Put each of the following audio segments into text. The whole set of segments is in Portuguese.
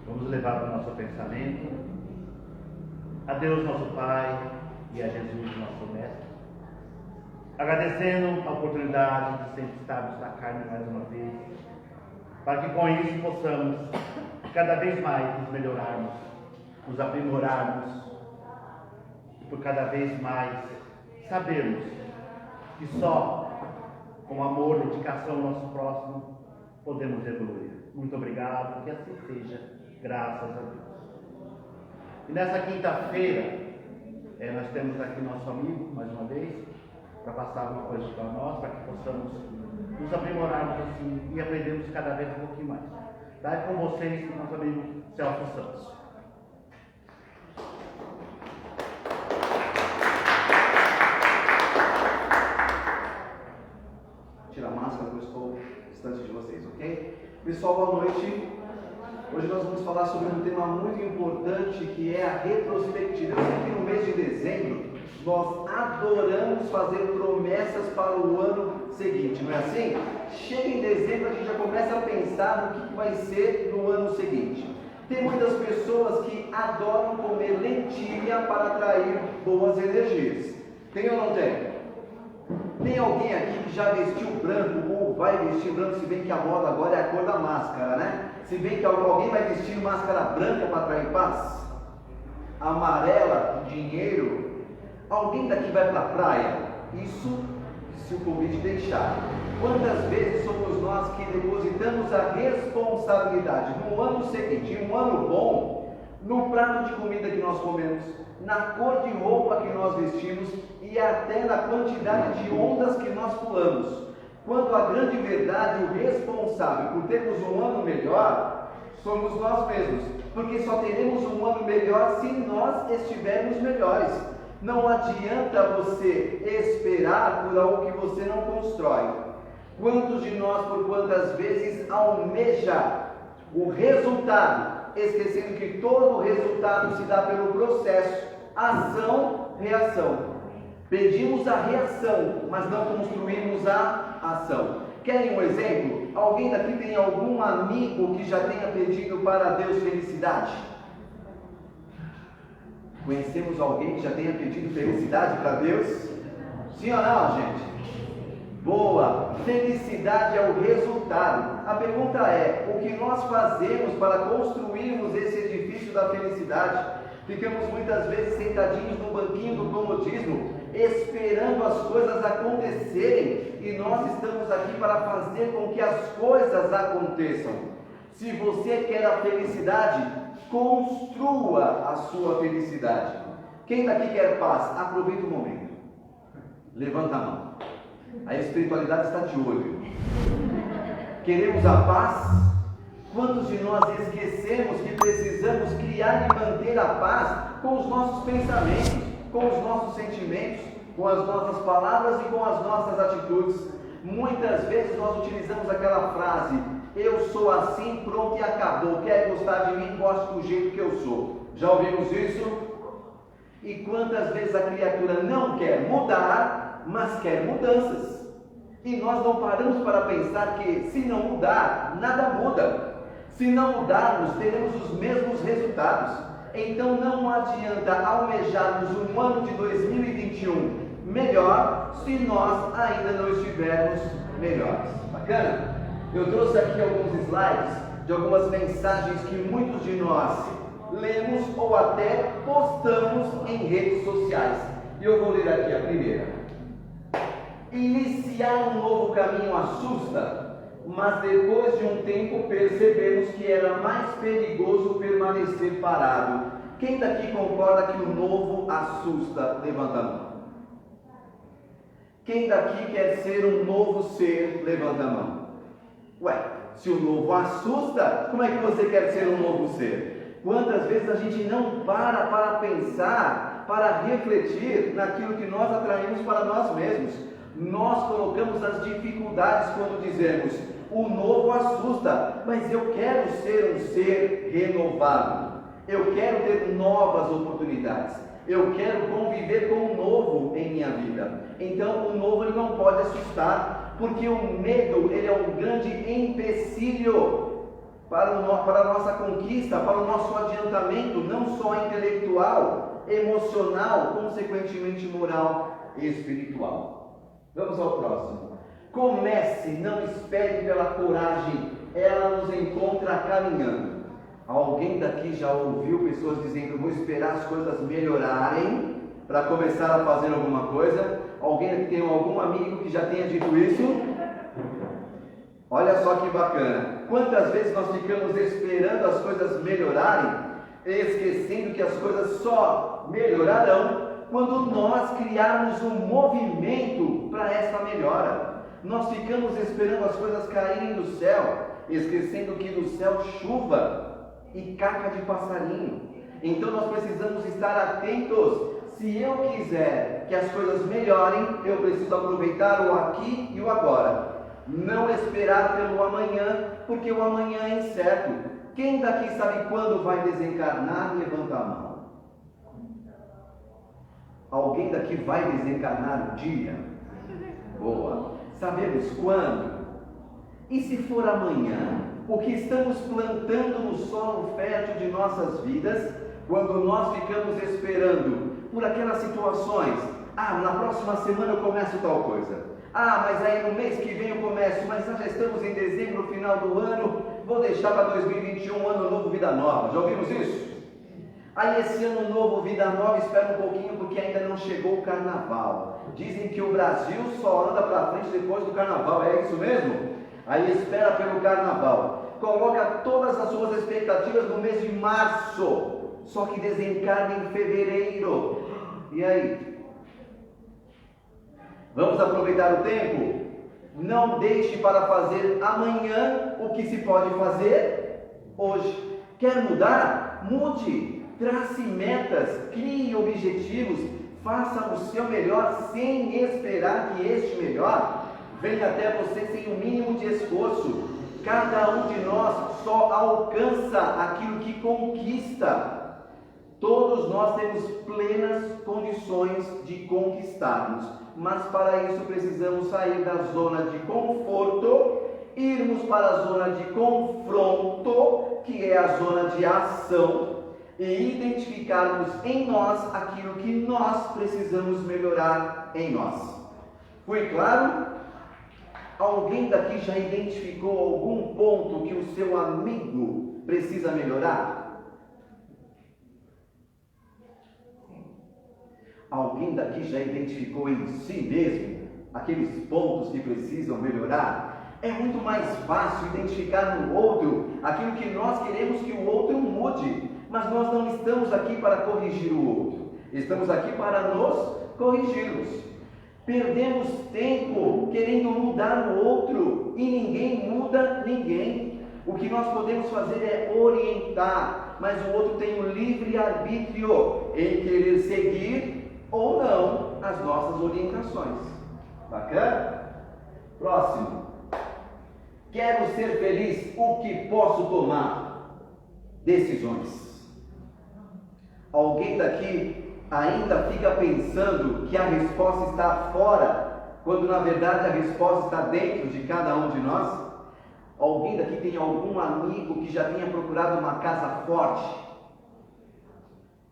Vamos levar o nosso pensamento a Deus nosso Pai e a Jesus nosso Mestre, agradecendo a oportunidade de sempre estarmos na carne mais uma vez, para que com isso possamos cada vez mais nos melhorarmos, nos aprimorarmos e por cada vez mais sabermos que só com amor e dedicação ao nosso próximo podemos evoluir. Muito obrigado, que assim seja, graças a Deus. E nessa quinta-feira, nós temos aqui nosso amigo, mais uma vez, para passar uma coisa para nós, para que possamos nos aprimorarmos assim e aprendermos cada vez um pouquinho mais. Daí com vocês, nosso amigo Celso Santos. Tira a máscara, que eu estou distante de vocês, ok? Pessoal, boa noite. Hoje nós vamos falar sobre um tema muito importante, que é a retrospectiva. Eu sei que no mês de dezembro nós adoramos fazer promessas para o ano seguinte, não é assim? Chega em dezembro, a gente já começa a pensar no que vai ser no ano seguinte. Tem muitas pessoas que adoram comer lentilha para atrair boas energias. Tem ou não tem? Tem alguém aqui que já vestiu branco ou vai vestir branco, se bem que a moda agora é a cor da máscara, né? Se bem que alguém vai vestir máscara branca para atrair paz? Amarela, dinheiro. Alguém daqui vai para a praia? Isso se o convite deixar. Quantas vezes somos nós que depositamos a responsabilidade no ano seguinte, um ano bom, no prato de comida que nós comemos, na cor de roupa que nós vestimos e até na quantidade de ondas que nós pulamos, quando a grande verdade, o responsável por termos um ano melhor, somos nós mesmos, porque só teremos um ano melhor se nós estivermos melhores. Não adianta você esperar por algo que você não constrói. Quantos de nós, por quantas vezes, almeja o resultado, esquecendo que todo o resultado se dá pelo processo, ação, reação. Pedimos a reação, mas não construímos a ação. Querem um exemplo? Alguém daqui tem algum amigo que já tenha pedido para Deus felicidade? Conhecemos alguém que já tenha pedido felicidade para Deus? Sim ou não, gente? Boa! Felicidade é o resultado. A pergunta é, o que nós fazemos para construirmos esse edifício da felicidade? Ficamos muitas vezes sentadinhos no banquinho do comodismo, esperando as coisas acontecerem, e nós estamos aqui para fazer com que as coisas aconteçam. Se você quer a felicidade, construa a sua felicidade. Quem daqui quer paz? Aproveita o momento. Levanta a mão. A espiritualidade está de olho. Queremos a paz? Quantos de nós esquecemos que precisamos criar e manter a paz com os nossos pensamentos, com os nossos sentimentos, com as nossas palavras e com as nossas atitudes? Muitas vezes nós utilizamos aquela frase: eu sou assim, pronto e acabou. Quer gostar de mim, goste do jeito que eu sou. Já ouvimos isso? E quantas vezes a criatura não quer mudar, mas quer mudanças? E nós não paramos para pensar que, se não mudar, nada muda. Se não mudarmos, teremos os mesmos resultados. Então não adianta almejarmos um ano de 2021 melhor, se nós ainda não estivermos melhores. Bacana? Eu trouxe aqui alguns slides de algumas mensagens que muitos de nós lemos ou até postamos em redes sociais. E eu vou ler aqui a primeira. Iniciar um novo caminho assusta, mas depois de um tempo percebemos que era mais perigoso permanecer parado. Quem daqui concorda que o novo assusta? Levanta a mão. Quem daqui quer ser um novo ser? Levanta a mão. Ué, se o novo assusta, como é que você quer ser um novo ser? Quantas vezes a gente não para pensar, para refletir naquilo que nós atraímos para nós mesmos? Nós colocamos as dificuldades quando dizemos: o novo assusta, mas eu quero ser um ser renovado. Eu quero ter novas oportunidades. Eu quero conviver com o novo em minha vida. Então o novo ele não pode assustar, porque o medo ele é um grande empecilho. para a nossa conquista, para o nosso adiantamento, não só intelectual, emocional, consequentemente moral e espiritual. Vamos ao próximo. Comece, não espere pela coragem, ela nos encontra caminhando. Alguém daqui já ouviu pessoas dizendo: vou esperar as coisas melhorarem para começar a fazer alguma coisa? Alguém aqui tem algum amigo que já tenha dito isso? Olha só que bacana. Quantas vezes nós ficamos esperando as coisas melhorarem, esquecendo que as coisas só melhorarão quando nós criarmos um movimento para essa melhora. Nós ficamos esperando as coisas caírem do céu, esquecendo que do céu chuva e caca de passarinho. Então nós precisamos estar atentos. Se eu quiser que as coisas melhorem, eu preciso aproveitar o aqui e o agora. Não esperar pelo amanhã, porque o amanhã é incerto. Quem daqui sabe quando vai desencarnar? Levanta a mão. Alguém daqui vai desencarnar um dia? Boa. Sabemos quando? E se for amanhã? O que estamos plantando no solo fértil de nossas vidas, quando nós ficamos esperando por aquelas situações? Na próxima semana eu começo tal coisa. Mas aí no mês que vem eu começo, mas já estamos em dezembro, final do ano, vou deixar para 2021, ano novo, vida nova. Já ouvimos isso? Aí esse ano novo, vida nova, espera um pouquinho porque ainda não chegou o carnaval. Dizem que o Brasil só anda para frente depois do carnaval, é isso mesmo? Aí espera pelo carnaval. Coloca todas as suas expectativas no mês de março, só que desencarna em fevereiro. E aí? Vamos aproveitar o tempo? Não deixe para fazer amanhã o que se pode fazer hoje. Quer mudar? Mude. Trace metas, crie objetivos, faça o seu melhor sem esperar que este melhor venha até você sem o mínimo de esforço. Cada um de nós só alcança aquilo que conquista. Todos nós temos plenas condições de conquistarmos, mas para isso precisamos sair da zona de conforto, irmos para a zona de confronto, que é a zona de ação, e identificarmos em nós aquilo que nós precisamos melhorar em nós. Foi claro? Alguém daqui já identificou algum ponto que o seu amigo precisa melhorar? Alguém daqui já identificou em si mesmo aqueles pontos que precisam melhorar? É muito mais fácil identificar no outro aquilo que nós queremos que o outro mude, mas nós não estamos aqui para corrigir o outro, estamos aqui para nos corrigirmos. Perdemos tempo querendo mudar o outro e ninguém muda ninguém. O que nós podemos fazer é orientar, mas o outro tem o livre arbítrio em querer seguir ou não as nossas orientações. Bacana? Próximo. Quero ser feliz, o que posso tomar? Decisões. Alguém daqui ainda fica pensando que a resposta está fora, quando na verdade a resposta está dentro de cada um de nós? Alguém daqui tem algum amigo que já tenha procurado uma casa forte?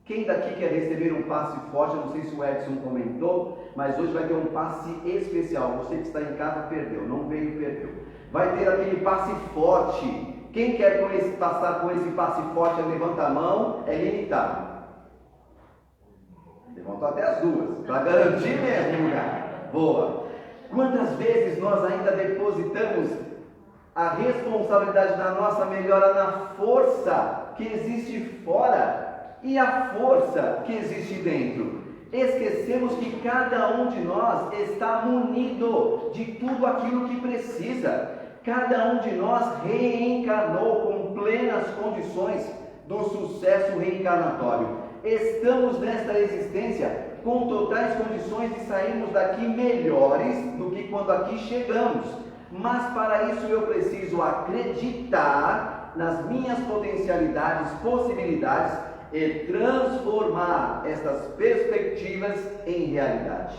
Quem daqui quer receber um passe forte? Eu não sei se o Edson comentou, mas hoje vai ter um passe especial. Você que está em casa perdeu, não veio, perdeu. Vai ter aquele passe forte. Quem quer passar com esse passe forte, levanta a mão, é limitado. Levantou até as duas, para garantir mesmo o lugar. Boa. Quantas vezes nós ainda depositamos a responsabilidade da nossa melhora na força que existe fora e a força que existe dentro? Esquecemos que cada um de nós está munido de tudo aquilo que precisa. Cada um de nós reencarnou com plenas condições do sucesso reencarnatório. Estamos nesta existência com totais condições de sairmos daqui melhores do que quando aqui chegamos. Mas para isso eu preciso acreditar nas minhas potencialidades, possibilidades e transformar estas perspectivas em realidade.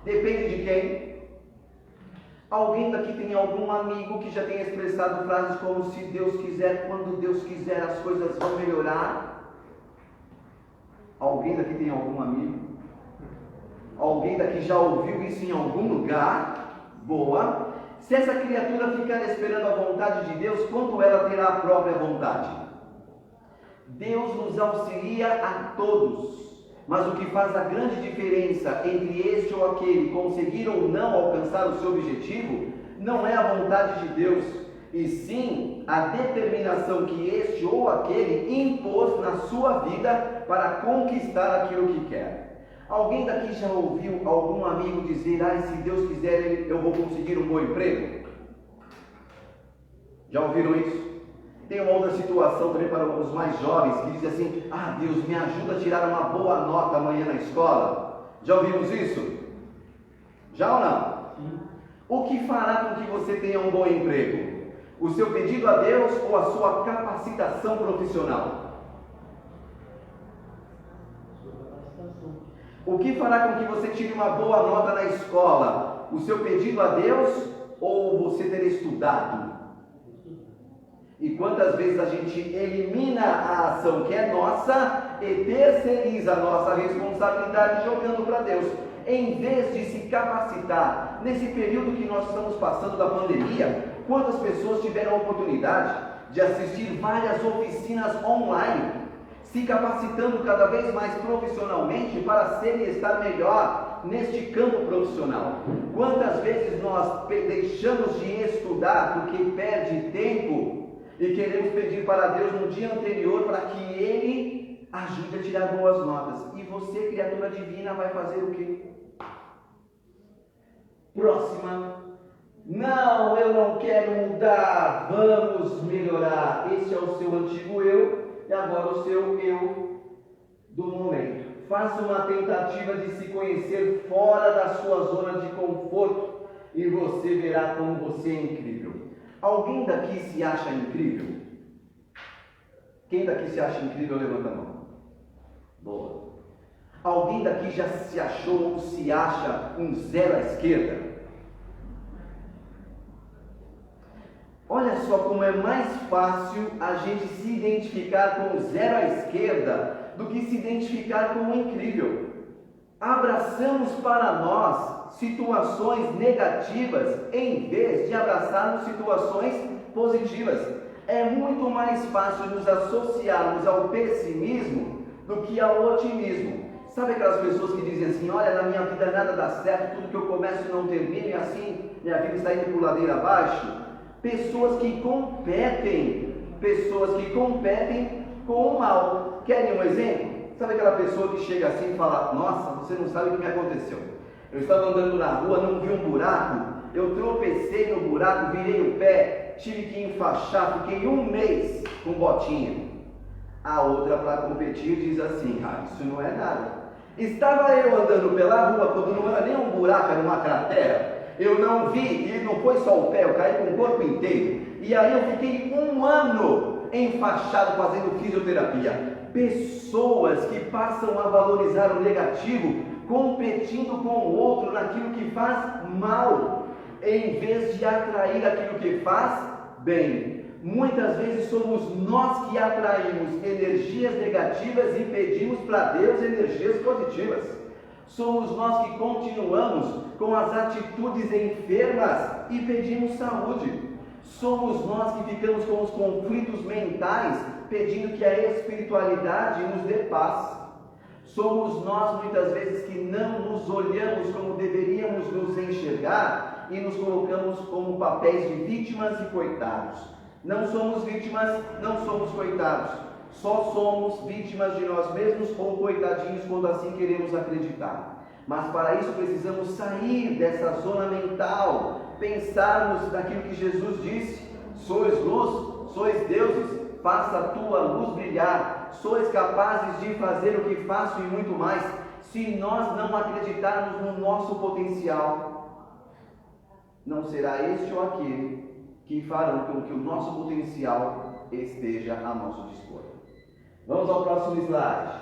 Depende de quem? Alguém daqui tem algum amigo que já tenha expressado frases como se Deus quiser, quando Deus quiser as coisas vão melhorar? Alguém daqui tem algum amigo? Alguém daqui já ouviu isso em algum lugar? Boa. Se essa criatura ficar esperando a vontade de Deus, quanto ela terá a própria vontade? Deus nos auxilia a todos. Mas o que faz a grande diferença entre este ou aquele conseguir ou não alcançar o seu objetivo, não é a vontade de Deus, e sim a determinação que este ou aquele impôs na sua vida para conquistar aquilo que quer. Alguém daqui já ouviu algum amigo dizer: se Deus quiser eu vou conseguir um bom emprego? Já ouviram isso? Tem uma outra situação também para os mais jovens que dizem assim: Deus, me ajuda a tirar uma boa nota amanhã na escola. Já ouvimos isso? Já ou não? Sim. O que fará com que você tenha um bom emprego? O seu pedido a Deus ou a sua capacitação profissional? O que fará com que você tire uma boa nota na escola? O seu pedido a Deus ou você ter estudado? E quantas vezes a gente elimina a ação que é nossa e terceiriza a nossa responsabilidade jogando para Deus, em vez de se capacitar. Nesse período que nós estamos passando da pandemia, quantas pessoas tiveram a oportunidade de assistir várias oficinas online, se capacitando cada vez mais profissionalmente para ser e estar melhor neste campo profissional? Quantas vezes nós deixamos de estudar porque perde tempo e queremos pedir para Deus no dia anterior para que Ele ajude a tirar boas notas. E você, criatura divina, vai fazer o quê? Próxima. Não, eu não quero mudar. Vamos melhorar. Esse é o seu antigo eu e agora o seu eu do momento. Faça uma tentativa de se conhecer fora da sua zona de conforto e você verá como você é incrível. Alguém daqui se acha incrível? Quem daqui se acha incrível, levanta a mão. Boa. Alguém daqui já se achou ou se acha um zero à esquerda? Olha só como é mais fácil a gente se identificar com o zero à esquerda do que se identificar com o incrível. Abraçamos para nós situações negativas em vez de abraçarmos situações positivas. É muito mais fácil nos associarmos ao pessimismo do que ao otimismo. Sabe aquelas pessoas que dizem assim: olha, na minha vida nada dá certo, tudo que eu começo não termina e assim minha vida está indo por ladeira abaixo? Pessoas que competem com o mal. Querem um exemplo? Sabe aquela pessoa que chega assim e fala: nossa, você não sabe o que me aconteceu. Eu estava andando na rua, não vi um buraco, eu tropecei no buraco, virei o pé, tive que enfaixar, fiquei 1 mês com botinha. A outra, para competir, diz assim: isso não é nada. Estava eu andando pela rua, quando não era nem um buraco, era uma cratera. Eu não vi, e não foi só o pé, eu caí com o corpo inteiro. E aí eu fiquei 1 ano enfaixado fazendo fisioterapia. Pessoas que passam a valorizar o negativo, competindo com o outro naquilo que faz mal, em vez de atrair aquilo que faz bem. Muitas vezes somos nós que atraímos energias negativas e pedimos para Deus energias positivas. Somos nós que continuamos com as atitudes enfermas e pedimos saúde. Somos nós que ficamos com os conflitos mentais, pedindo que a espiritualidade nos dê paz. Somos nós muitas vezes que não nos olhamos como deveríamos nos enxergar e nos colocamos como papéis de vítimas e coitados. Não somos vítimas, não somos coitados. Só somos vítimas de nós mesmos ou coitadinhos quando assim queremos acreditar. Mas para isso precisamos sair dessa zona mental, pensarmos naquilo que Jesus disse: sois luz, sois deuses, faça a tua luz brilhar, sois capazes de fazer o que faço e muito mais. Se nós não acreditarmos no nosso potencial, não será este ou aquele que farão com que o nosso potencial esteja a nosso dispor. Vamos ao próximo slide.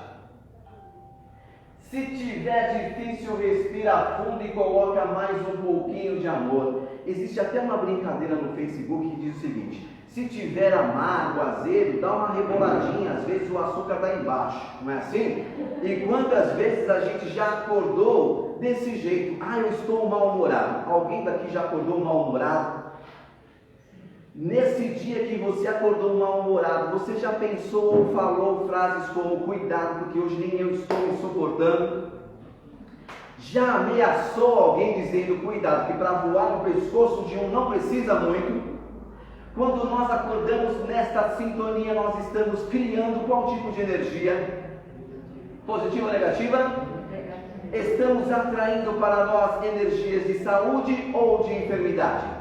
Se tiver difícil, respira fundo e coloca mais um pouquinho de amor. Existe até uma brincadeira no Facebook que diz o seguinte: se tiver amargo, azedo, dá uma reboladinha, às vezes o açúcar está embaixo, não é assim? E quantas vezes a gente já acordou desse jeito? Ah, eu estou mal-humorado. Alguém daqui já acordou mal-humorado? Nesse dia que você acordou mal-humorado, você já pensou ou falou frases como: cuidado, porque hoje nem eu estou me suportando? Já ameaçou alguém dizendo: cuidado, que para voar no pescoço de um não precisa muito? Quando nós acordamos nesta sintonia, nós estamos criando qual tipo de energia? Positiva ou negativa? Estamos atraindo para nós energias de saúde ou de enfermidade?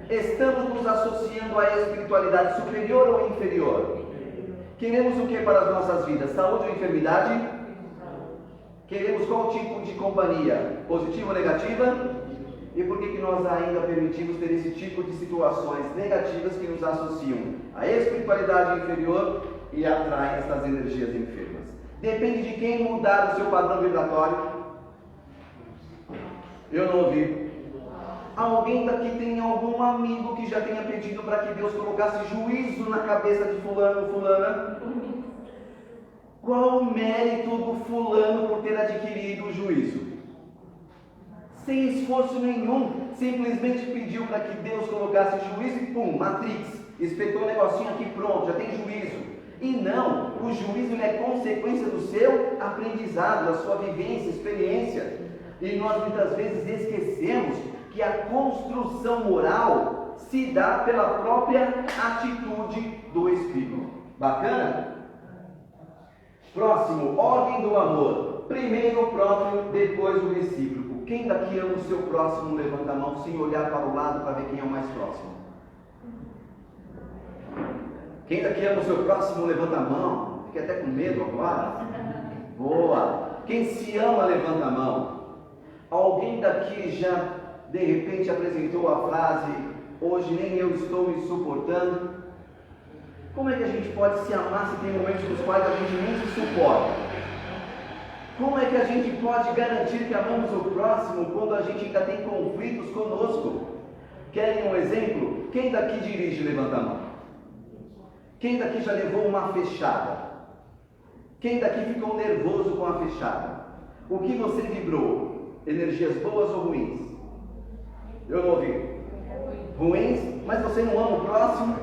Estamos nos associando à espiritualidade superior ou inferior? Queremos o que para as nossas vidas? Saúde ou enfermidade? Queremos qual tipo de companhia? Positiva ou negativa? E por que nós ainda permitimos ter esse tipo de situações negativas que nos associam à espiritualidade inferior e atraem essas energias enfermas? Depende de quem mudar o seu padrão vibratório. Eu não ouvi. Alguém daqui tem algum amigo que já tenha pedido para que Deus colocasse juízo na cabeça de fulano ou fulana? Qual o mérito do fulano por ter adquirido o juízo? Sem esforço nenhum, simplesmente pediu para que Deus colocasse juízo e pum, Matrix, espetou o negocinho aqui, pronto, já tem juízo. E não, o juízo é consequência do seu aprendizado, da sua vivência, experiência. E nós muitas vezes esquecemos que a construção moral se dá pela própria atitude do Espírito. Bacana? Próximo, ordem do amor. Primeiro o próprio, depois o recíproco. Quem daqui ama o seu próximo, levanta a mão sem olhar para o lado para ver quem é o mais próximo. Quem daqui ama o seu próximo, levanta a mão. Fiquei até com medo agora. Boa. Quem se ama, levanta a mão. Alguém daqui já de repente apresentou a frase: hoje nem eu estou me suportando? Como é que a gente pode se amar se tem momentos nos quais a gente nem se suporta? Como é que a gente pode garantir que amamos o próximo quando a gente ainda tem conflitos conosco? Querem um exemplo? Quem daqui dirige, levanta a mão. Quem daqui já levou uma fechada? Quem daqui ficou nervoso com a fechada? O que você vibrou? Energias boas ou ruins? Eu não ouvi. Ruins? Mas você não ama o próximo?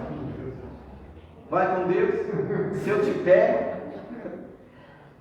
Vai com Deus. Se eu te pego.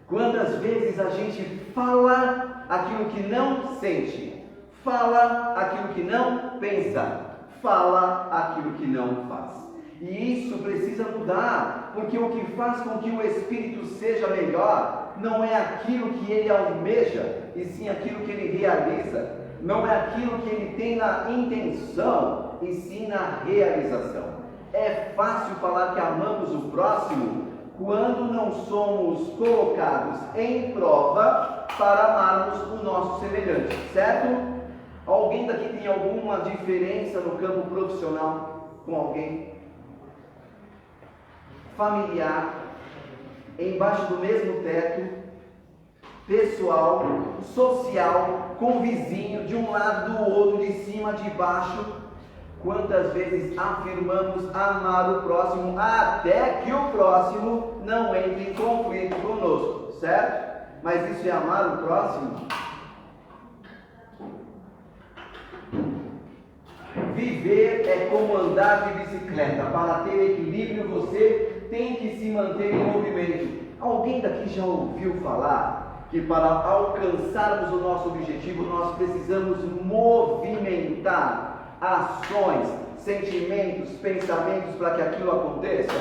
Quantas vezes a gente fala aquilo que não sente, fala aquilo que não pensa, fala aquilo que não faz. E isso precisa mudar, porque o que faz com que o espírito seja melhor não é aquilo que ele almeja, e sim aquilo que ele realiza. Não é aquilo que ele tem na intenção, e sim na realização. É fácil falar que amamos o próximo quando não somos colocados em prova para amarmos o nosso semelhante, certo? Alguém daqui tem alguma diferença no campo profissional com alguém? Familiar, embaixo do mesmo teto, pessoal, social, com vizinho, de um lado do outro, de cima, de baixo. Quantas vezes afirmamos amar o próximo até que o próximo não entre em conflito conosco, certo? Mas isso é amar o próximo? Viver é como andar de bicicleta. Para ter equilíbrio, você tem que se manter em movimento. Alguém daqui já ouviu falar que para alcançarmos o nosso objetivo, nós precisamos movimentar ações, sentimentos, pensamentos para que aquilo aconteça?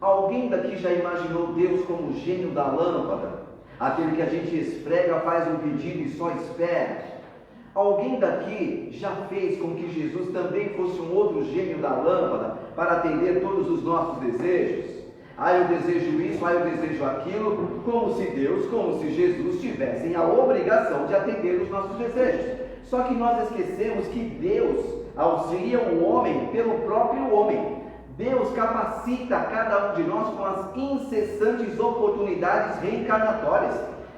Alguém daqui já imaginou Deus como o gênio da lâmpada? Aquele que a gente esfrega, faz um pedido e só espera? Alguém daqui já fez com que Jesus também fosse um outro gênio da lâmpada para atender todos os nossos desejos? Ah, eu desejo isso, ah, eu desejo aquilo, como se Deus, como se Jesus tivessem a obrigação de atender os nossos desejos. Só que nós esquecemos que Deus auxilia o homem pelo próprio homem. Deus capacita cada um de nós com as incessantes oportunidades reencarnatórias.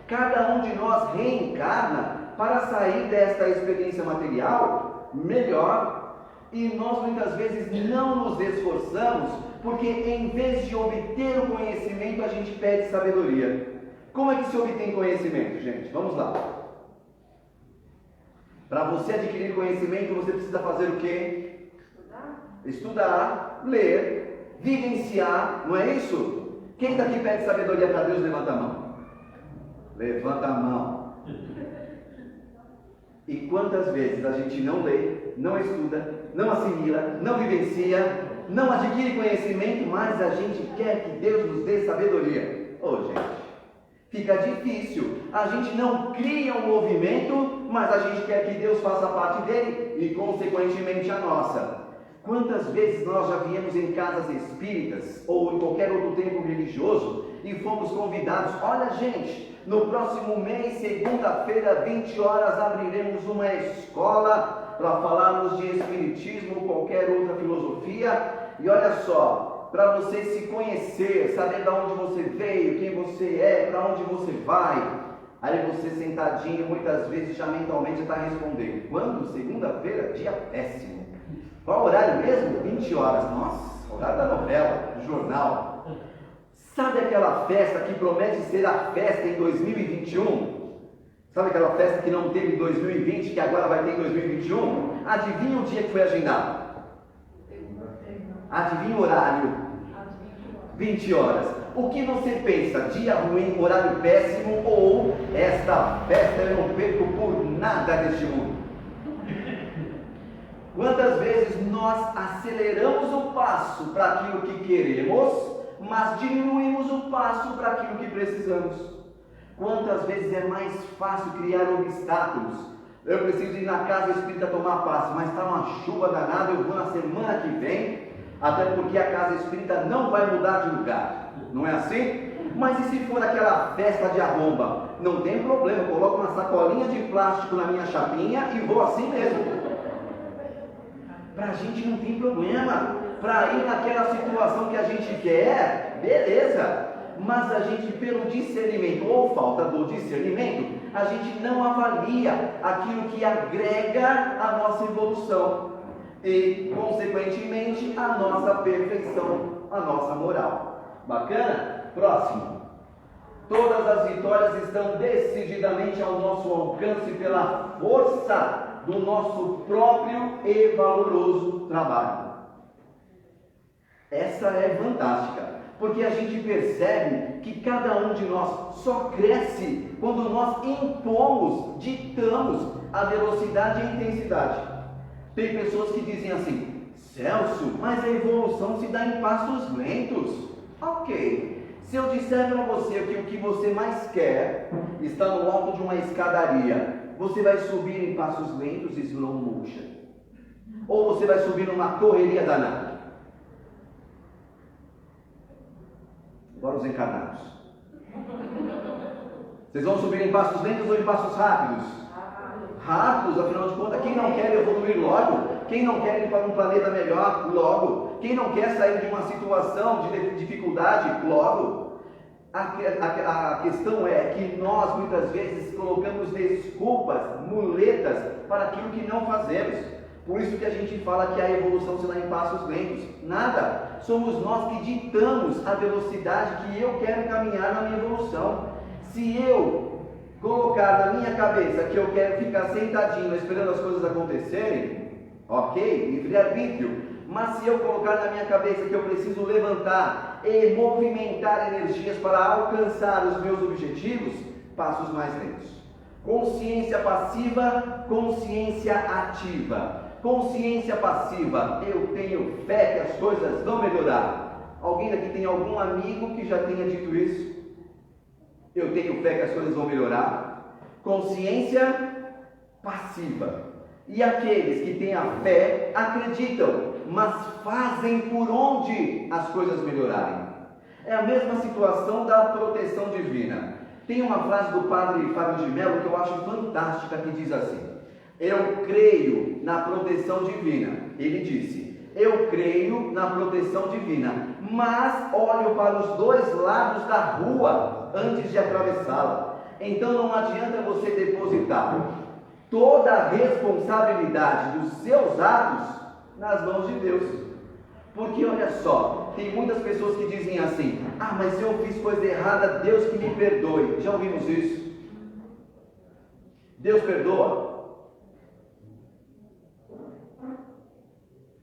Cada um de nós reencarna para sair desta experiência material melhor. E nós muitas vezes não nos esforçamos, porque em vez de obter o conhecimento, a gente pede sabedoria. Como é que se obtém conhecimento, gente? Vamos lá. Para você adquirir conhecimento, você precisa fazer o quê? Estudar, ler, vivenciar, não é isso? Quem daqui pede sabedoria para Deus, levanta a mão. Levanta a mão. E quantas vezes a gente não lê, não estuda, não assimila, não vivencia, não adquire conhecimento, mas a gente quer que Deus nos dê sabedoria. Gente, fica difícil. A gente não cria um movimento, mas a gente quer que Deus faça parte dele e consequentemente a nossa. Quantas vezes nós já viemos em casas espíritas ou em qualquer outro templo religioso e fomos convidados: olha gente, no próximo mês, segunda-feira, 20 horas, abriremos uma escola para falarmos de espiritismo ou qualquer outra filosofia. E olha só, para você se conhecer, saber de onde você veio, quem você é, para onde você vai. Aí você sentadinho, muitas vezes já mentalmente está respondendo: quando? Segunda-feira? Dia péssimo. Qual horário mesmo? 20 horas. Nossa, horário da novela, do jornal. Sabe aquela festa que promete ser a festa em 2021? Sabe aquela festa que não teve em 2020, que agora vai ter em 2021? Adivinha o dia que foi agendado? Adivinha o horário? 20 horas. O que você pensa? Dia ruim, horário péssimo, ou esta festa eu não perco por nada neste mundo? Quantas vezes nós aceleramos o passo para aquilo que queremos, mas diminuímos o passo para aquilo que precisamos? Quantas vezes é mais fácil criar obstáculos? Eu preciso ir na casa espírita tomar passe, mas está uma chuva danada, eu vou na semana que vem, até porque a casa espírita não vai mudar de lugar, não é assim? Mas e se for aquela festa de arromba? Não tem problema, eu coloco uma sacolinha de plástico na minha chapinha e vou assim mesmo. Para a gente não tem problema. Para ir naquela situação que a gente quer, beleza. Mas a gente, pelo discernimento ou falta do discernimento, a gente não avalia aquilo que agrega a nossa evolução e, consequentemente, a nossa perfeição, a nossa moral. Bacana? Próximo. Todas as vitórias estão decididamente ao nosso alcance pela força do nosso próprio e valoroso trabalho. Essa é fantástica, porque a gente percebe que cada um de nós só cresce quando nós impomos, ditamos a velocidade e a intensidade. Tem pessoas que dizem assim: Celso, mas a evolução se dá em passos lentos. Ok, se eu disser para você que o que você mais quer está no alto de uma escadaria, você vai subir em passos lentos e slow motion? Ou você vai subir numa correria danada? Agora os encarnados. Vocês vão subir em passos lentos ou em passos rápidos? Rápidos, afinal de contas, quem não quer evoluir logo? Quem não quer ir para um planeta melhor logo? Quem não quer sair de uma situação de dificuldade logo? A questão é que nós muitas vezes colocamos desculpas, muletas para aquilo que não fazemos. Por isso que a gente fala que a evolução se dá em passos lentos. Nada. Somos nós que ditamos a velocidade que eu quero caminhar na minha evolução. Se eu colocar na minha cabeça que eu quero ficar sentadinho esperando as coisas acontecerem, ok, livre-arbítrio. Mas se eu colocar na minha cabeça que eu preciso levantar e movimentar energias para alcançar os meus objetivos, passos mais lentos. Consciência passiva, consciência ativa. Consciência passiva: eu tenho fé que as coisas vão melhorar. Alguém aqui tem algum amigo que já tenha dito isso? Eu tenho fé que as coisas vão melhorar. Consciência passiva. E aqueles que têm a fé acreditam, mas fazem por onde as coisas melhorarem. É a mesma situação da proteção divina. Tem uma frase do padre Fábio de Mello que eu acho fantástica, que diz assim: eu creio na proteção divina. Ele disse: eu creio na proteção divina, mas olho para os dois lados da rua antes de atravessá-la. Então não adianta você depositar toda a responsabilidade dos seus atos nas mãos de Deus. Porque olha só, tem muitas pessoas que dizem assim: ah, mas se eu fiz coisa errada, Deus que me perdoe. Já ouvimos isso? Deus perdoa?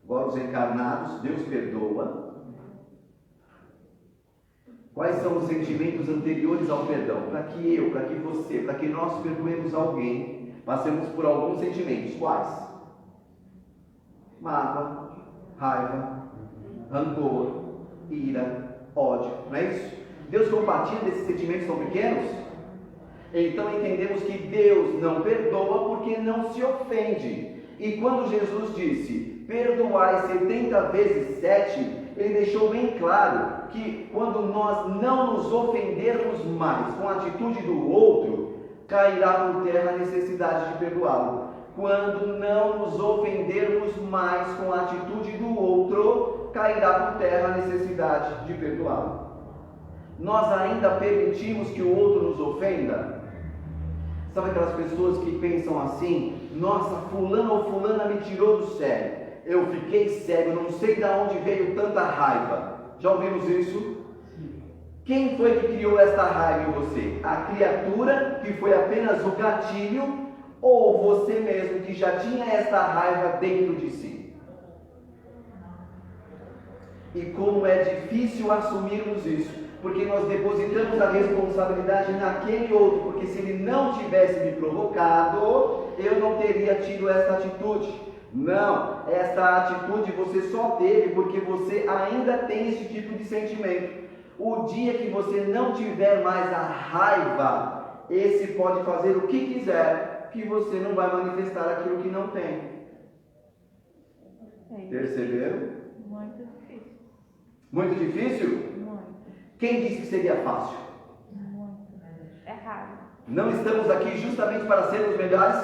Agora os encarnados, Deus perdoa. Quais são os sentimentos anteriores ao perdão? Para que eu, para que você, para que nós perdoemos alguém, passemos por alguns sentimentos. Quais? Mágoa, raiva, rancor, ira, ódio. Não é isso? Deus compartilha desses sentimentos tão pequenos? Então entendemos que Deus não perdoa porque não se ofende. E quando Jesus disse: perdoai 70 vezes 7, ele deixou bem claro que quando nós não nos ofendermos mais com a atitude do outro, cairá por terra a necessidade de perdoá-lo. Quando não nos ofendermos mais com a atitude do outro, cairá por terra a necessidade de perdoá-lo. Nós ainda permitimos que o outro nos ofenda? Sabe aquelas pessoas que pensam assim: nossa, fulano ou fulana me tirou do sério, eu fiquei cego, não sei de onde veio tanta raiva. Já ouvimos isso? Quem foi que criou esta raiva em você? A criatura que foi apenas o gatilho, ou você mesmo que já tinha esta raiva dentro de si? E como é difícil assumirmos isso, porque nós depositamos a responsabilidade naquele outro, porque se ele não tivesse me provocado, eu não teria tido esta atitude. Não, esta atitude você só teve porque você ainda tem esse tipo de sentimento. O dia que você não tiver mais a raiva, esse pode fazer o que quiser, que você não vai manifestar aquilo que não tem. Perceberam? Muito difícil. Muito difícil? Muito. Quem disse que seria fácil? Muito. É raro. Não estamos aqui justamente para sermos melhores?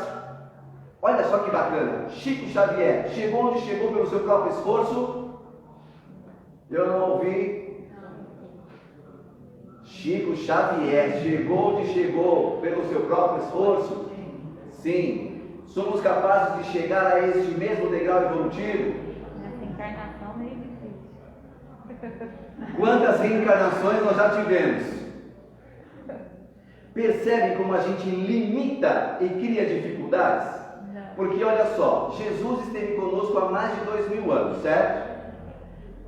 Olha só que bacana. Chico Xavier chegou onde chegou pelo seu próprio esforço? Eu não ouvi. Chico Xavier chegou onde chegou pelo seu próprio esforço? Sim. Somos capazes de chegar a este mesmo degrau evolutivo? Nessa encarnação meio difícil. Quantas reencarnações nós já tivemos? Percebe como a gente limita e cria dificuldades? Não. Porque olha só, Jesus esteve conosco há mais de 2000 anos, certo?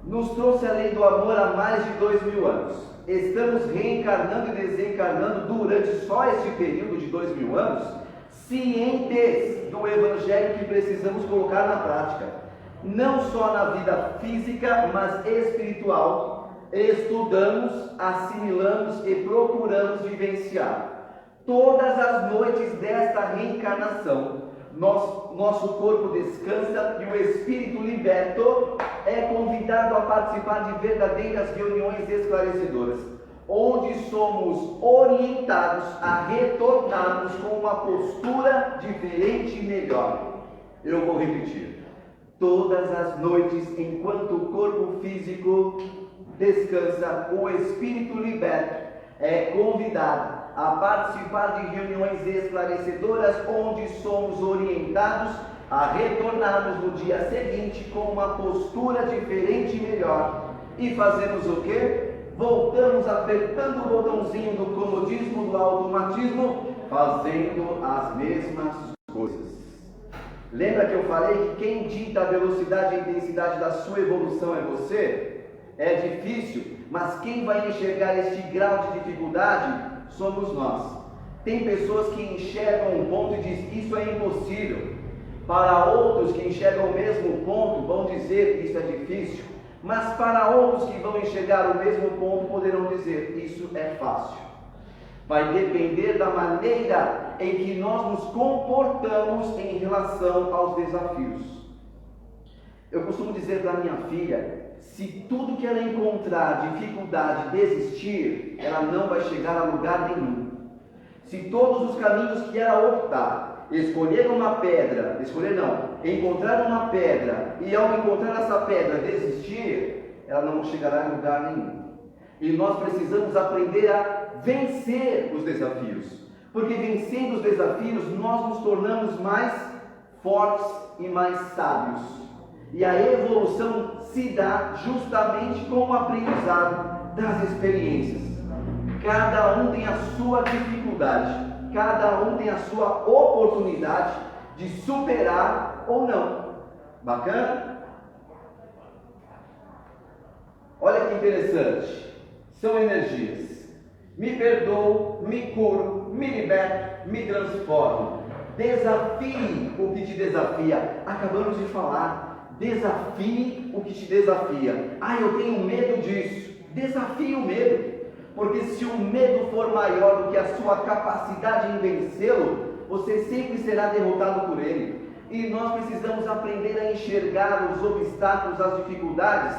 Nos trouxe a lei do amor há mais de 2000 anos. Estamos reencarnando e desencarnando durante só este período de 2000 anos, cientes do Evangelho que precisamos colocar na prática. Não só na vida física, mas espiritual. Estudamos, assimilamos e procuramos vivenciar. Todas as noites desta reencarnação, nosso corpo descansa e o espírito liberto é convidado a participar de verdadeiras reuniões esclarecedoras, onde somos orientados a retornarmos com uma postura diferente e melhor. Eu vou repetir. Todas as noites, enquanto o corpo físico descansa, o espírito liberto é convidado a participar de reuniões esclarecedoras, onde somos orientados a retornarmos no dia seguinte com uma postura diferente e melhor. E fazemos o quê? Voltamos apertando o botãozinho do comodismo, do automatismo, fazendo as mesmas coisas. Lembra que eu falei que quem dita a velocidade e a intensidade da sua evolução é você? É difícil, mas quem vai enxergar este grau de dificuldade somos nós. Tem pessoas que enxergam um ponto e dizem: isso é impossível. Para outros que enxergam o mesmo ponto vão dizer: isso é difícil. Mas para outros que vão enxergar o mesmo ponto poderão dizer: isso é fácil. Vai depender da maneira em que nós nos comportamos em relação aos desafios. Eu costumo dizer para minha filha: se tudo que ela encontrar dificuldade desistir, ela não vai chegar a lugar nenhum. Se todos os caminhos que ela optar, encontrar uma pedra, e ao encontrar essa pedra desistir, ela não chegará em lugar nenhum. E nós precisamos aprender a vencer os desafios. Porque vencendo os desafios, nós nos tornamos mais fortes e mais sábios. E a evolução se dá justamente com o aprendizado das experiências. Cada um tem a sua dificuldade, cada um tem a sua oportunidade de superar ou não. Bacana? Olha que interessante. São energias. Me perdoo, me curo, me liberto, me transformo. Desafie o que te desafia. Acabamos de falar. Desafie o que te desafia. Eu tenho medo disso. Desafie o medo. Porque se o medo for maior do que a sua capacidade em vencê-lo, você sempre será derrotado por ele. E nós precisamos aprender a enxergar os obstáculos, as dificuldades,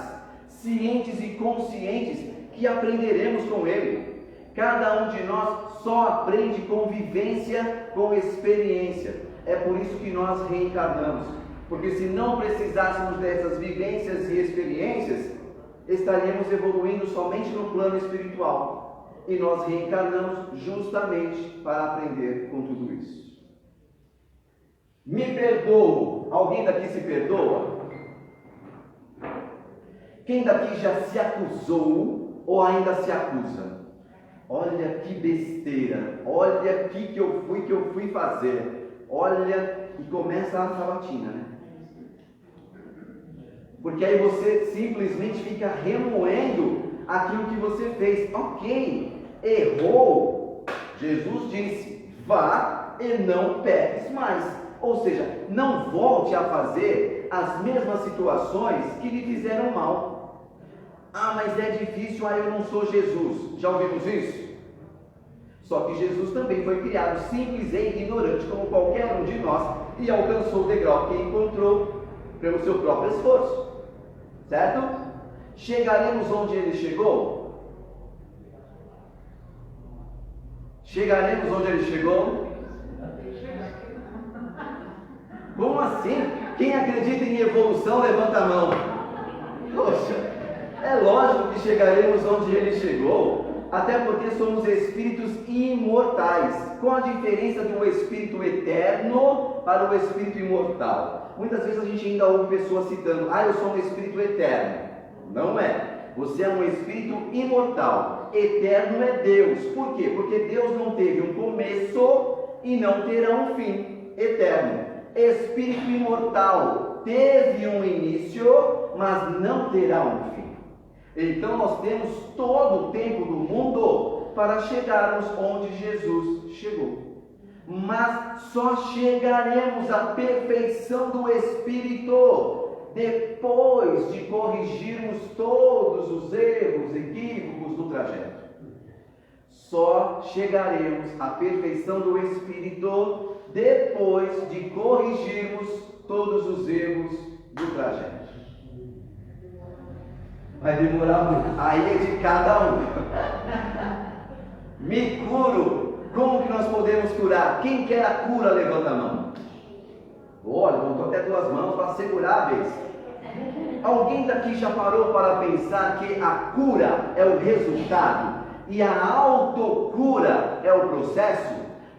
cientes e conscientes que aprenderemos com ele. Cada um de nós só aprende com vivência, com experiência. É por isso que nós reencarnamos. Porque se não precisássemos dessas vivências e experiências, estaríamos evoluindo somente no plano espiritual. E nós reencarnamos justamente para aprender com tudo isso. Me perdoo. Alguém daqui se perdoa? Quem daqui já se acusou ou ainda se acusa? Olha que besteira, olha aqui que eu fui fazer. Olha, e começa a sabatina, né? Porque aí você simplesmente fica remoendo aquilo que você fez. Ok, errou. Jesus disse, vá e não peques mais. Ou seja, não volte a fazer as mesmas situações que lhe fizeram mal. Mas é difícil, eu não sou Jesus. Já ouvimos isso? Só que Jesus também foi criado simples e ignorante como qualquer um de nós e alcançou o degrau que encontrou pelo seu próprio esforço. Certo? Chegaremos onde ele chegou? Chegaremos onde ele chegou? Como assim? Quem acredita em evolução, levanta a mão. Poxa, é lógico que chegaremos onde ele chegou, até porque somos espíritos imortais. Qual a diferença de um espírito eterno para o espírito imortal? Muitas vezes a gente ainda ouve pessoas citando, eu sou um espírito eterno. Não é. Você é um espírito imortal. Eterno é Deus. Por quê? Porque Deus não teve um começo e não terá um fim. Eterno. Espírito imortal teve um início, mas não terá um fim. Então nós temos todo o tempo do mundo para chegarmos onde Jesus chegou. Mas só chegaremos à perfeição do Espírito depois de corrigirmos todos os erros, equívocos do trajeto. Só chegaremos à perfeição do Espírito depois de corrigirmos todos os erros do trajeto. Vai demorar muito. Aí é de cada um. Me curo. Como que nós podemos curar? Quem quer a cura, levanta a mão. Olha, botou até duas mãos para segurar a vez. Alguém daqui já parou para pensar que a cura é o resultado e a autocura é o processo?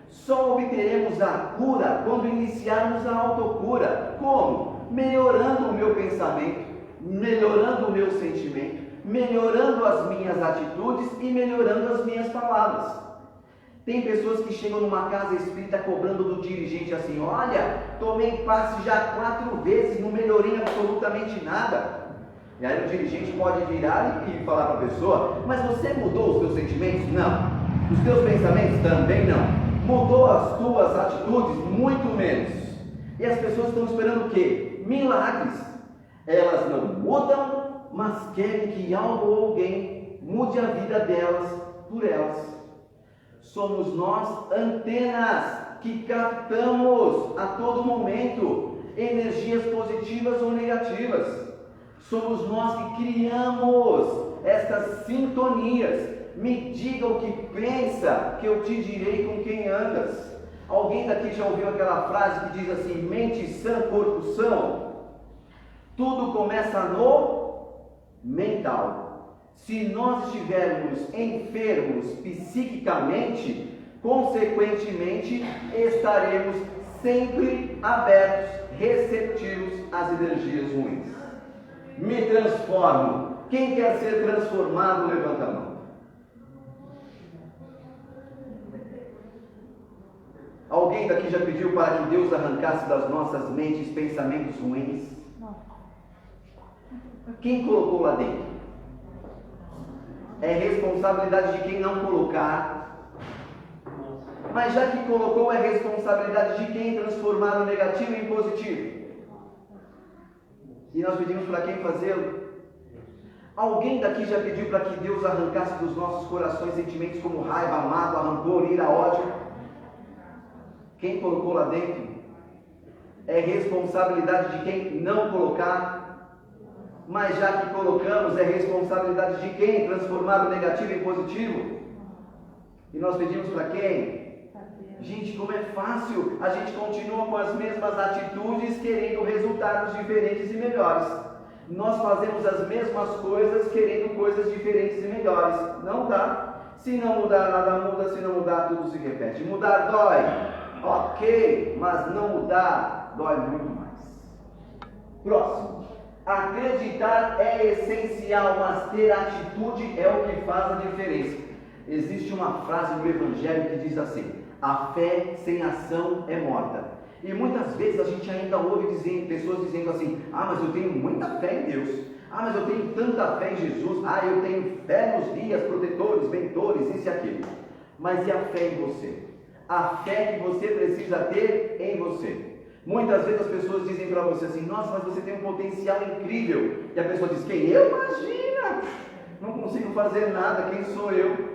Só obteremos a cura quando iniciarmos a autocura. Como? Melhorando o meu pensamento, melhorando o meu sentimento, melhorando as minhas atitudes e melhorando as minhas palavras. Tem pessoas que chegam numa casa espírita cobrando do dirigente assim, olha, tomei passe já 4 vezes, não melhorei absolutamente nada. E aí o dirigente pode virar e falar para a pessoa, mas você mudou os seus sentimentos? Não. Os teus pensamentos? Também não. Mudou as tuas atitudes? Muito menos. E as pessoas estão esperando o quê? Milagres. Elas não mudam, mas querem que algo ou alguém mude a vida delas por elas. Somos nós antenas que captamos a todo momento energias positivas ou negativas. Somos nós que criamos estas sintonias. Me diga o que pensa, que eu te direi com quem andas. Alguém daqui já ouviu aquela frase que diz assim, mente sã, corpo são? Tudo começa no mental. Se nós estivermos enfermos psiquicamente, consequentemente, estaremos sempre abertos, receptivos às energias ruins. Me transformo. Quem quer ser transformado, levanta a mão. Alguém daqui já pediu para que Deus arrancasse das nossas mentes pensamentos ruins? Não. Quem colocou lá dentro? É responsabilidade de quem não colocar. Mas já que colocou, é responsabilidade de quem transformar o negativo em positivo. E nós pedimos para quem fazê-lo? Alguém daqui já pediu para que Deus arrancasse dos nossos corações sentimentos como raiva, mágoa, rancor, ira, ódio? Quem colocou lá dentro? É responsabilidade de quem não colocar. Mas já que colocamos, é responsabilidade de quem transformar o negativo em positivo? E nós pedimos para quem? Gente, como é fácil, a gente continua com as mesmas atitudes, querendo resultados diferentes e melhores. Nós fazemos as mesmas coisas, querendo coisas diferentes e melhores. Não dá. Se não mudar, nada muda. Se não mudar, tudo se repete. Mudar dói, ok, mas não mudar dói muito mais. Próximo. Acreditar é essencial, mas ter atitude é o que faz a diferença. Existe uma frase no Evangelho que diz assim: a fé sem ação é morta. E muitas vezes a gente ainda ouve pessoas dizendo assim: ah, mas eu tenho muita fé em Deus. Ah, mas eu tenho tanta fé em Jesus. Ah, eu tenho fé nos guias, protetores, mentores, isso e aquilo. Mas e a fé em você? A fé que você precisa ter em você. Muitas vezes as pessoas dizem para você assim: nossa, mas você tem um potencial incrível. E a pessoa diz: quem? Eu? Imagina! Não consigo fazer nada, quem sou eu?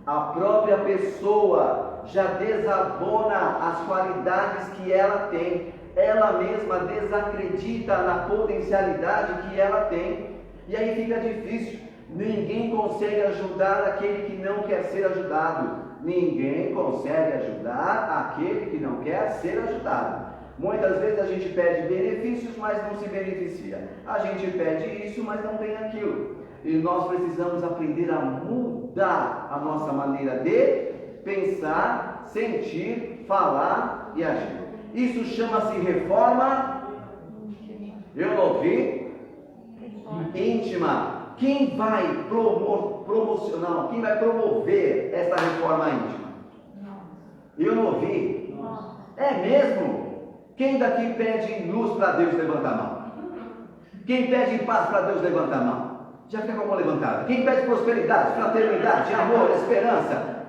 A própria pessoa já desabona as qualidades que ela tem. Ela mesma desacredita na potencialidade que ela tem. E aí fica difícil. Ninguém consegue ajudar aquele que não quer ser ajudado. Ninguém consegue ajudar aquele que não quer ser ajudado. Muitas vezes a gente pede benefícios, mas não se beneficia. A gente pede isso, mas não tem aquilo. E nós precisamos aprender a mudar a nossa maneira de pensar, sentir, falar e agir. Isso chama-se reforma. Eu não ouvi? Íntima. Quem vai promocionar? Quem vai promover essa reforma íntima? Eu não ouvi? É mesmo? Quem daqui pede luz para Deus, levanta a mão. Quem pede paz para Deus, levanta a mão. Já fica com a mão levantada. Quem pede prosperidade, fraternidade, amor, esperança?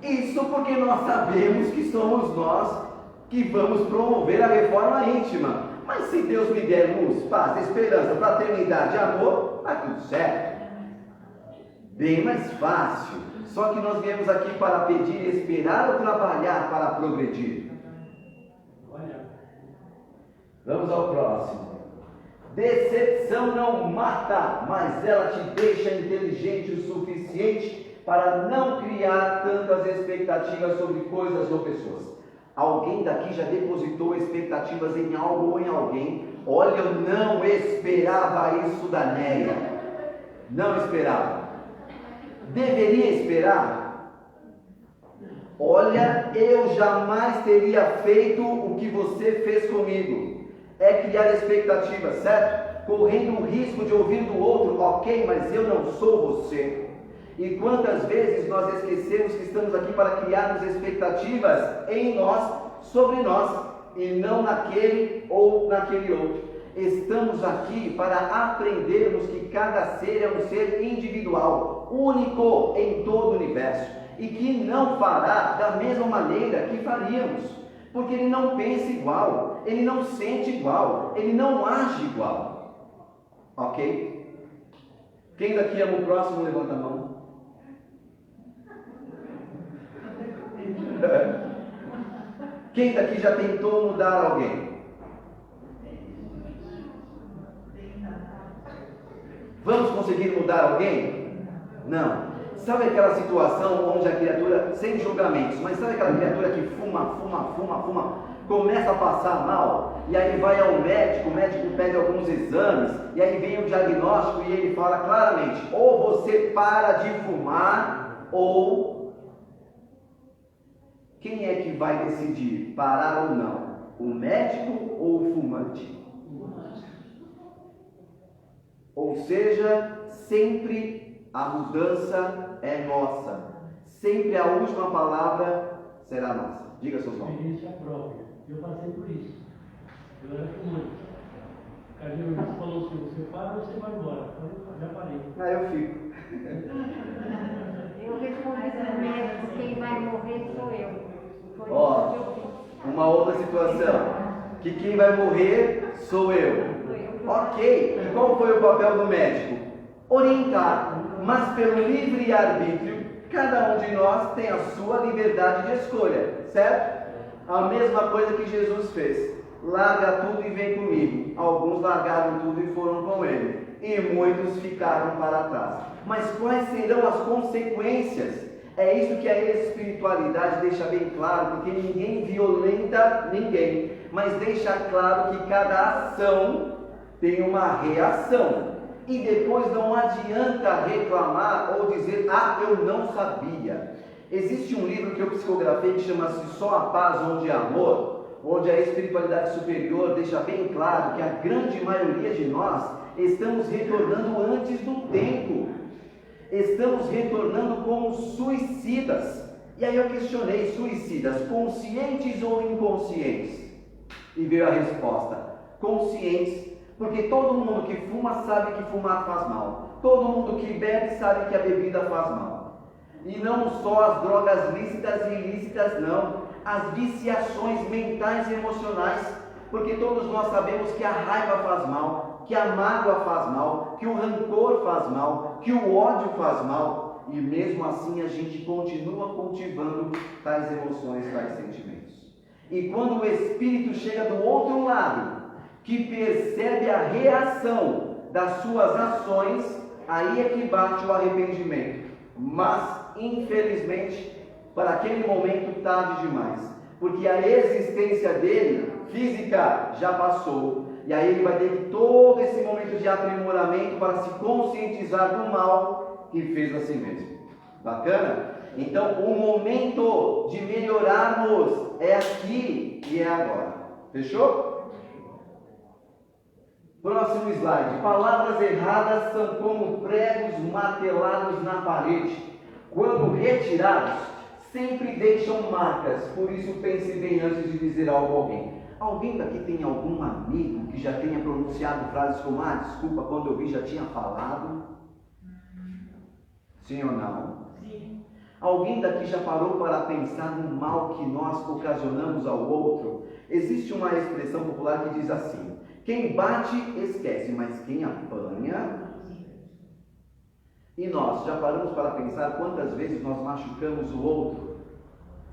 Isso porque nós sabemos que somos nós que vamos promover a reforma íntima. Mas se Deus me der luz, paz, esperança, fraternidade, amor, vai tudo certo. Bem mais fácil. Só que nós viemos aqui para pedir, esperar ou trabalhar para progredir. Vamos ao próximo. Decepção não mata, mas ela te deixa inteligente o suficiente para não criar tantas expectativas sobre coisas ou pessoas. Alguém daqui já depositou expectativas em algo ou em alguém? Olha, eu não esperava isso da Néia. Não esperava. Deveria esperar? Olha, eu jamais teria feito o que você fez comigo. É criar expectativas, certo? Correndo o risco de ouvir do outro: ok, mas eu não sou você. E quantas vezes nós esquecemos que estamos aqui para criarmos expectativas em nós, sobre nós, e não naquele ou naquele outro. Estamos aqui para aprendermos que cada ser é um ser individual, único em todo o universo, e que não fará da mesma maneira que faríamos, porque ele não pensa igual, ele não sente igual, ele não age igual. Ok? Quem daqui ama o próximo, levanta a mão. Quem daqui já tentou mudar alguém? Vamos conseguir mudar alguém? Não. Sabe aquela situação onde a criatura, sem julgamentos, mas sabe aquela criatura que fuma, começa a passar mal, e aí vai ao médico, o médico pede alguns exames, e aí vem o diagnóstico e ele fala claramente: ou você para de fumar, ou quem é que vai decidir parar ou não? O médico ou o fumante? Ou seja, sempre a mudança é nossa. Sempre a última palavra será nossa. Diga, seus nomes. Experiência própria. Eu passei por isso. Eu era fumante. O cardiologista falou assim, você para ou você vai embora? Eu falei, já parei. Eu fico. Eu respondi no médico, quem vai morrer sou eu. Foi Ó, isso que eu fiz. uma outra situação. Que quem vai morrer sou eu. Ok. E qual foi o papel do médico? Orientar. Mas pelo livre arbítrio, cada um de nós tem a sua liberdade de escolha. Certo? A mesma coisa que Jesus fez. Larga tudo e vem comigo. Alguns largaram tudo e foram com ele. E muitos ficaram para trás. Mas quais serão as consequências? É isso que a espiritualidade deixa bem claro, porque ninguém violenta ninguém, mas deixa claro que cada ação tem uma reação. E depois não adianta reclamar ou dizer, eu não sabia. Existe um livro que eu psicografei que chama-se Só a Paz Onde há Amor, onde a espiritualidade superior deixa bem claro que a grande maioria de nós estamos retornando antes do tempo. Estamos retornando como suicidas. E aí eu questionei, suicidas conscientes ou inconscientes? E veio a resposta, conscientes, porque todo mundo que fuma sabe que fumar faz mal. Todo mundo que bebe sabe que a bebida faz mal. E não só as drogas lícitas e ilícitas, não. As viciações mentais e emocionais, porque todos nós sabemos que a raiva faz mal, que a mágoa faz mal, que o rancor faz mal, que o ódio faz mal, e mesmo assim a gente continua cultivando tais emoções, tais sentimentos. E quando o Espírito chega do outro lado, que percebe a reação das suas ações, aí é que bate o arrependimento. Mas, infelizmente, para aquele momento tarde demais, porque a existência dele, física, já passou. E aí ele vai ter todo esse momento de aprimoramento para se conscientizar do mal que fez a si mesmo. Bacana? Então o momento de melhorarmos é aqui e é agora. Fechou? Próximo slide. Palavras erradas são como pregos martelados na parede. Quando retirados, sempre deixam marcas. Por isso pense bem antes de dizer algo a alguém. Alguém daqui tem algum amigo que já tenha pronunciado frases como, desculpa, quando eu vi já tinha falado? Sim ou não? Sim. Alguém daqui já parou para pensar no mal que nós ocasionamos ao outro? Existe uma expressão popular que diz assim, quem bate esquece, mas quem apanha... E nós já paramos para pensar quantas vezes nós machucamos o outro?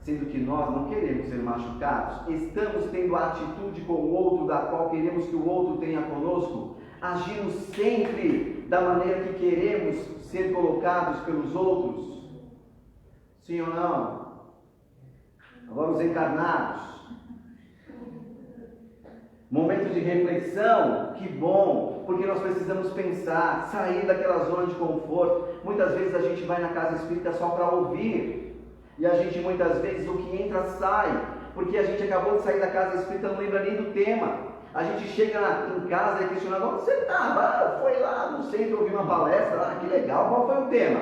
Sendo que nós não queremos ser machucados, estamos tendo a atitude com o outro da qual queremos que o outro tenha conosco, agimos sempre da maneira que queremos ser colocados pelos outros, sim ou não? Agora os encarnados, momento de reflexão, que bom, porque nós precisamos pensar, sair daquela zona de conforto. Muitas vezes a gente vai na casa espírita só para ouvir, e a gente muitas vezes o que entra sai, porque a gente acabou de sair da casa espírita, não lembra nem do tema. A gente chega em casa e questiona, onde você estava? Foi lá no centro ouvir uma palestra, que legal, qual foi o tema?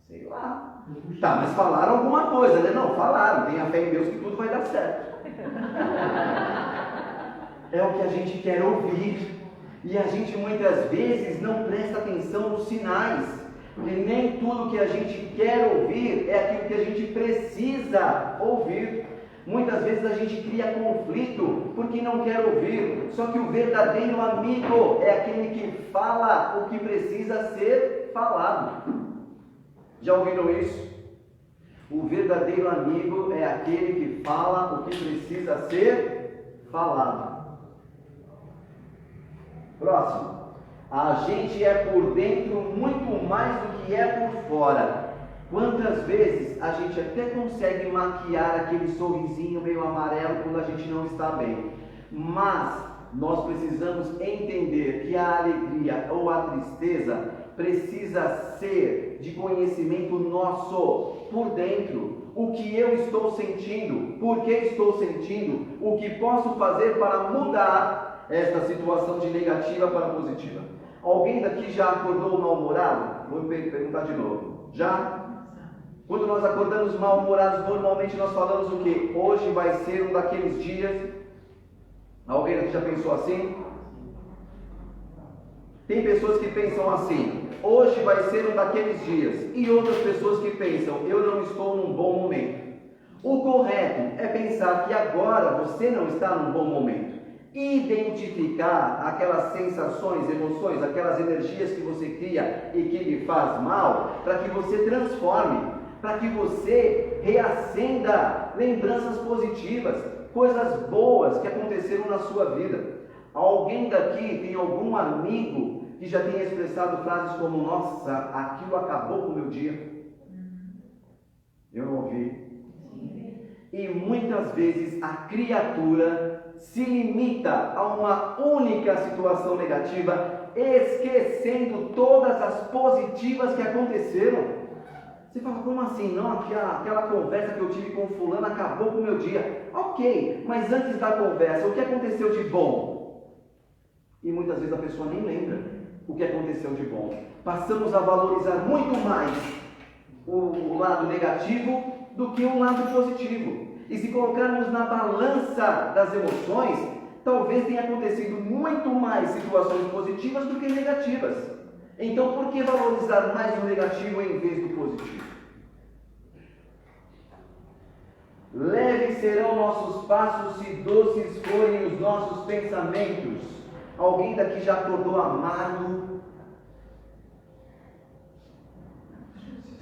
Sei lá. Tá, mas falaram alguma coisa, né? Não, falaram, tenha fé em Deus que tudo vai dar certo. É o que a gente quer ouvir, e a gente muitas vezes não presta atenção nos sinais. Porque nem tudo que a gente quer ouvir é aquilo que a gente precisa ouvir. Muitas vezes a gente cria conflito porque não quer ouvir. Só que o verdadeiro amigo é aquele que fala o que precisa ser falado. Já ouviram isso? O verdadeiro amigo é aquele que fala o que precisa ser falado. Próximo. A gente é por dentro muito mais do que é por fora. Quantas vezes a gente até consegue maquiar aquele sorrisinho meio amarelo quando a gente não está bem. Mas nós precisamos entender que a alegria ou a tristeza precisa ser de conhecimento nosso, por dentro. O que eu estou sentindo, por que estou sentindo, o que posso fazer para mudar esta situação de negativa para positiva. Alguém daqui já acordou mal-humorado? Vou perguntar de novo. Já? Quando nós acordamos mal-humorados, normalmente nós falamos o quê? Hoje vai ser um daqueles dias. Alguém aqui já pensou assim? Tem pessoas que pensam assim: hoje vai ser um daqueles dias. E outras pessoas que pensam: eu não estou num bom momento. O correto é pensar que agora você não está num bom momento. Identificar aquelas sensações, emoções, aquelas energias que você cria e que lhe faz mal, para que você transforme, para que você reacenda lembranças positivas, coisas boas que aconteceram na sua vida. Alguém daqui tem algum amigo que já tenha expressado frases como: nossa, aquilo acabou com o meu dia? Eu não ouvi. E muitas vezes a criatura se limita a uma única situação negativa, esquecendo todas as positivas que aconteceram. Você fala: como assim? Não, aquela conversa que eu tive com fulano acabou com o meu dia. Ok, mas antes da conversa, o que aconteceu de bom? E muitas vezes a pessoa nem lembra o que aconteceu de bom. Passamos a valorizar muito mais o lado negativo do que o lado positivo. E se colocarmos na balança das emoções, talvez tenha acontecido muito mais situações positivas do que negativas. Então, por que valorizar mais o negativo em vez do positivo? Leves serão nossos passos e doces forem os nossos pensamentos. Alguém daqui já acordou amargo?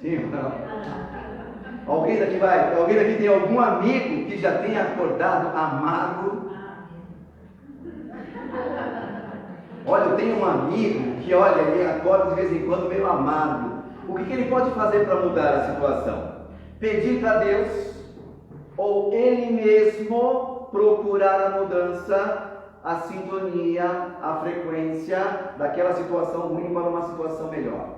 Sim, não? Alguém daqui tem algum amigo que já tenha acordado amargo? Olha, eu tenho um amigo que, olha, ele acorda de vez em quando meio amargo. O que ele pode fazer para mudar a situação? Pedir para Deus, ou ele mesmo procurar a mudança, a sintonia, a frequência daquela situação ruim para uma situação melhor.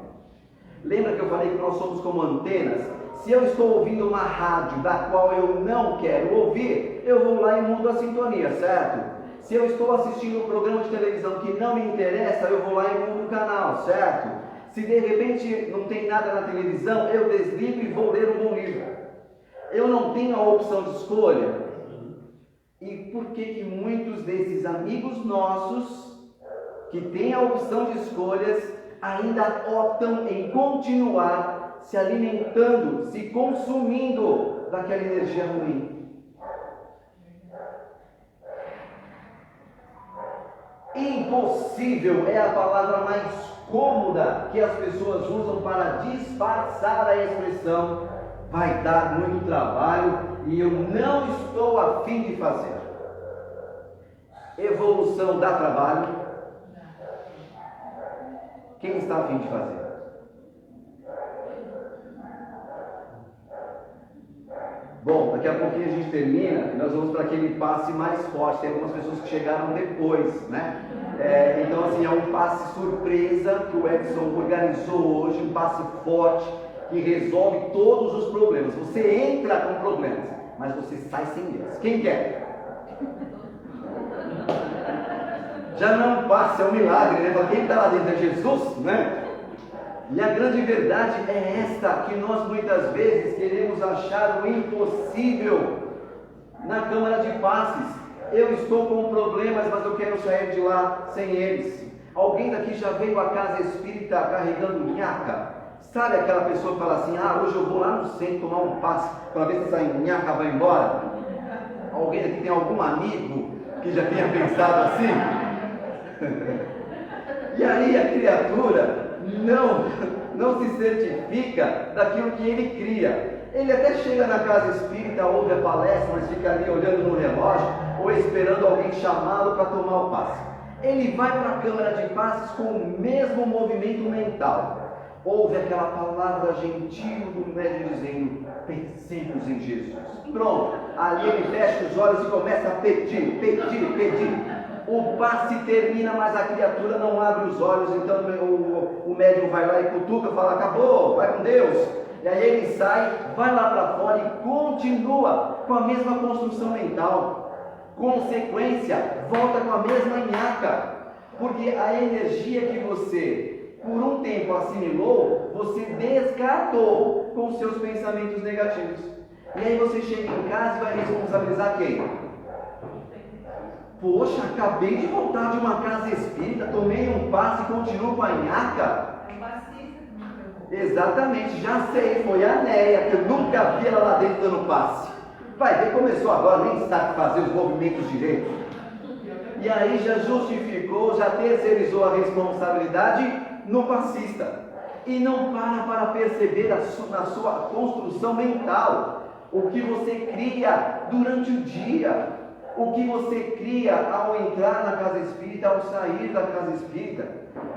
Lembra que eu falei que nós somos como antenas? Se eu estou ouvindo uma rádio da qual eu não quero ouvir, eu vou lá e mudo a sintonia, certo? Se eu estou assistindo um programa de televisão que não me interessa, eu vou lá e mudo o canal, certo? Se de repente não tem nada na televisão, eu desligo e vou ler um bom livro. Eu não tenho a opção de escolha. E por que muitos desses amigos nossos, que têm a opção de escolhas, ainda optam em continuar se alimentando, se consumindo daquela energia ruim? Impossível é a palavra mais cômoda que as pessoas usam para disfarçar a expressão: vai dar muito trabalho e eu não estou a fim de fazer. Evolução dá trabalho? Quem está a fim de fazer? Bom, daqui a pouquinho a gente termina e nós vamos para aquele passe mais forte. Tem algumas pessoas que chegaram depois, né? Então, assim, é um passe surpresa que o Edson organizou hoje, um passe forte que resolve todos os problemas. Você entra com problemas, mas você sai sem eles. Quem quer? Já não é um passe, é um milagre, né? Quem está lá dentro é Jesus, né? E a grande verdade é esta, que nós muitas vezes queremos achar o impossível na Câmara de Passes. Eu estou com problemas, mas eu quero sair de lá sem eles. Alguém daqui já veio à casa espírita carregando nhaca? Sabe aquela pessoa que fala assim: hoje eu vou lá no centro tomar um passe para ver se essa nhaca vai embora? Alguém daqui tem algum amigo que já tenha pensado assim? E aí a criatura não se certifica daquilo que ele cria. Ele até chega na casa espírita, ouve a palestra, mas fica ali olhando no relógio ou esperando alguém chamá-lo para tomar o passe. Ele vai para a Câmara de Passes com o mesmo movimento mental. Ouve aquela palavra gentil do médium dizendo: pensemos em Jesus. Pronto, ali ele fecha os olhos e começa a pedir. O passe termina, mas a criatura não abre os olhos, então o médium vai lá e cutuca, fala, acabou, vai com Deus. E aí ele sai, vai lá para fora e continua com a mesma construção mental. Consequência, volta com a mesma nhaca. Porque a energia que você, por um tempo, assimilou, você descartou com seus pensamentos negativos. E aí você chega em casa e vai responsabilizar quem? Poxa, acabei de voltar de uma casa espírita, tomei um passe e continuo com a nhaca. Exatamente, já sei, foi a Néia, que eu nunca vi ela lá dentro dando passe. Vai ver, começou agora, nem sabe fazer os movimentos direito. E aí já justificou, já terceirizou a responsabilidade no passista. E não para perceber na sua construção mental, o que você cria durante o dia. O que você cria ao entrar na casa espírita, ao sair da casa espírita.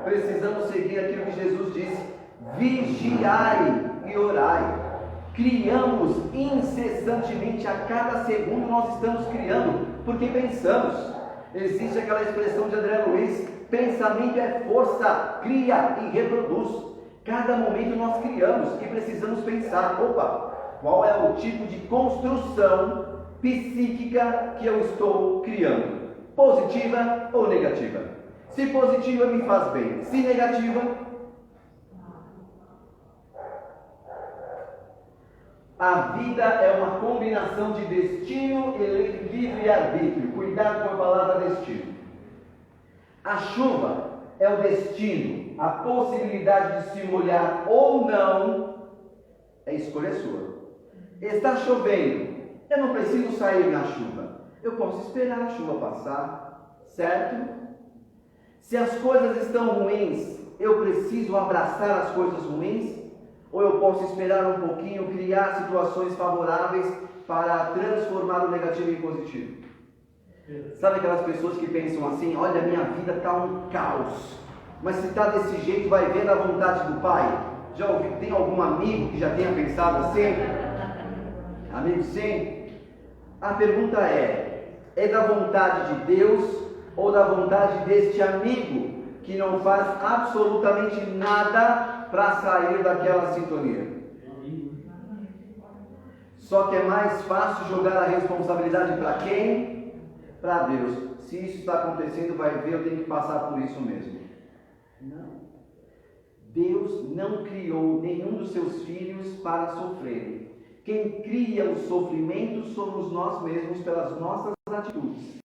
Precisamos seguir aquilo que Jesus disse: vigiai e orai. Criamos incessantemente, a cada segundo nós estamos criando, porque pensamos. Existe aquela expressão de André Luiz: pensamento é força, cria e reproduz. Cada momento nós criamos e precisamos pensar: opa, qual é o tipo de construção psíquica que eu estou criando? Positiva ou negativa? Se positiva, me faz bem. Se negativa, a vida é uma combinação de destino e livre-arbítrio. Cuidado com a palavra destino. A chuva é o destino, a possibilidade de se molhar ou não, é escolha sua. Está chovendo, eu não preciso sair na chuva, eu posso esperar a chuva passar, certo? Se as coisas estão ruins, eu preciso abraçar as coisas ruins? Ou eu posso esperar um pouquinho, criar situações favoráveis para transformar o negativo em positivo? Sabe aquelas pessoas que pensam assim: olha, minha vida está um caos, mas se está desse jeito, vai ver da vontade do Pai? Já ouviu? Tem algum amigo que já tenha pensado assim? Amigo, sim? A pergunta é da vontade de Deus ou da vontade deste amigo que não faz absolutamente nada para sair daquela sintonia? Só que é mais fácil jogar a responsabilidade para quem? Para Deus. Se isso está acontecendo, vai ver, eu tenho que passar por isso mesmo. Não. Deus não criou nenhum dos seus filhos para sofrer. Quem cria o sofrimento somos nós mesmos pelas nossas atitudes.